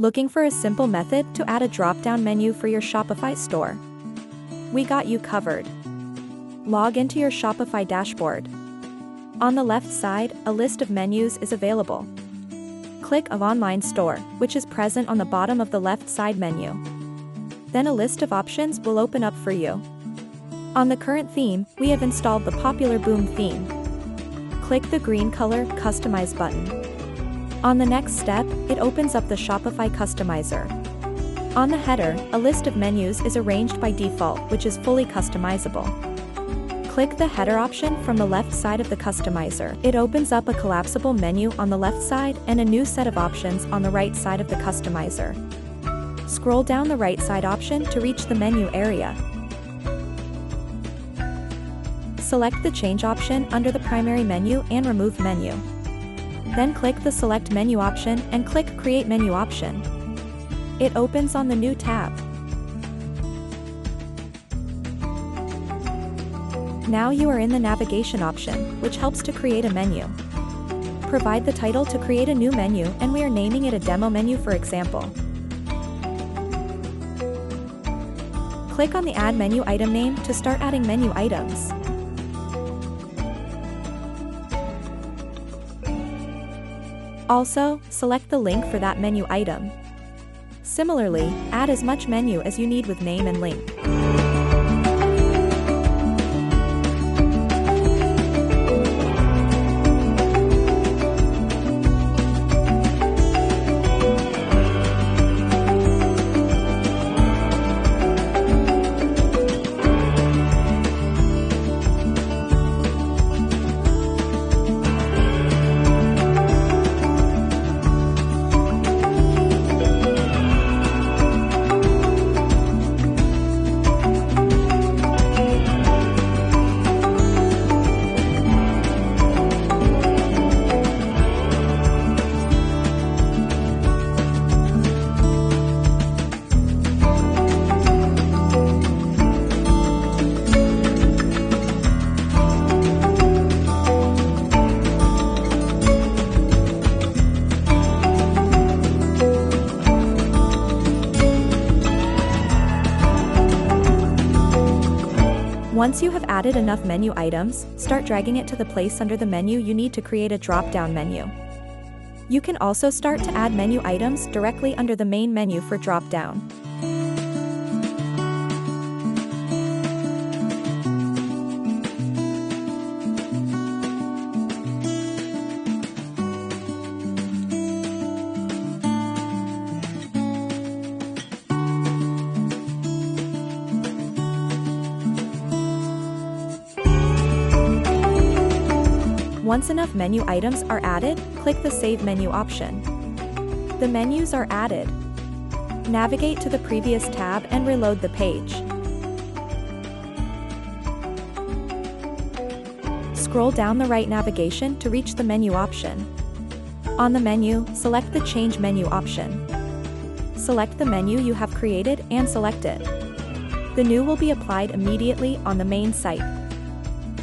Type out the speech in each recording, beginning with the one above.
Looking for a simple method to add a drop-down menu for your Shopify store? We got you covered. Log into your Shopify dashboard. On the left side, a list of menus is available. Click on Online Store, which is present on the bottom of the left side menu. Then a list of options will open up for you. On the current theme, we have installed the popular Boom theme. Click the green color Customize button. On the next step, it opens up the Shopify Customizer. On the header, a list of menus is arranged by default, which is fully customizable. Click the header option from the left side of the customizer. It opens up a collapsible menu on the left side and a new set of options on the right side of the customizer. Scroll down the right side option to reach the menu area. Select the Change option under the primary menu and Remove menu. Then click the Select Menu option and click Create Menu option. It opens on the new tab. Now you are in the Navigation option, which helps to create a menu. Provide the title to create a new menu, and we are naming it a demo menu for example. Click on the Add Menu Item name to start adding menu items. Also, select the link for that menu item. Similarly, add as much menu as you need with name and link. Once you have added enough menu items, start dragging it to the place under the menu you need to create a drop-down menu. You can also start to add menu items directly under the main menu for drop-down. Once enough menu items are added, click the Save Menu option. The menus are added. Navigate to the previous tab and reload the page. Scroll down the right navigation to reach the menu option. On the menu, select the Change Menu option. Select the menu you have created and select it. The new will be applied immediately on the main site.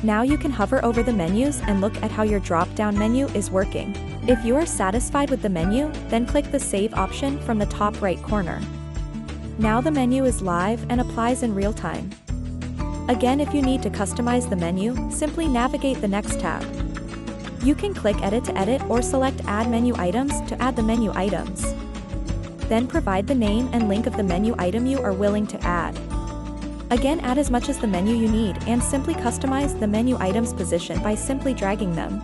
Now you can hover over the menus and look at how your drop-down menu is working. If you are satisfied with the menu, then click the Save option from the top right corner. Now the menu is live and applies in real time. Again, if you need to customize the menu, simply navigate the next tab. You can click Edit to edit or select Add Menu Items to add the menu items. Then provide the name and link of the menu item you are willing to add. Again, add as much as the menu you need and simply customize the menu item's position by simply dragging them.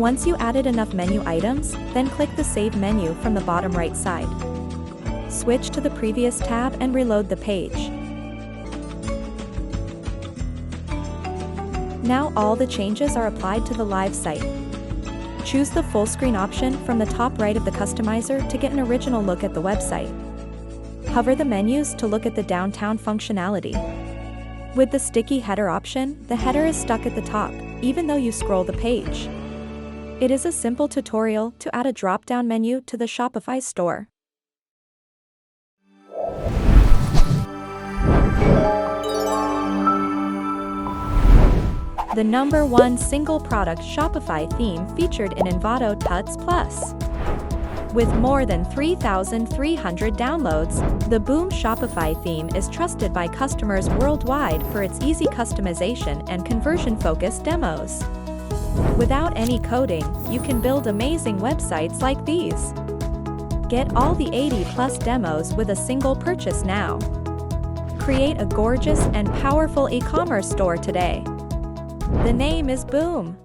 Once you added enough menu items, then click the Save menu from the bottom right side. Switch to the previous tab and reload the page. Now all the changes are applied to the live site. Choose the full screen option from the top right of the customizer to get an original look at the website. Hover the menus to look at the downtown functionality. With the sticky header option, the header is stuck at the top, even though you scroll the page. It is a simple tutorial to add a drop-down menu to the Shopify store. The #1 single product Shopify theme featured in Envato Tuts Plus. With more than 3,300 downloads, the Boom Shopify theme is trusted by customers worldwide for its easy customization and conversion-focused demos. Without any coding, you can build amazing websites like these. Get all the 80+ demos with a single purchase now. Create a gorgeous and powerful e-commerce store today. The name is Boom.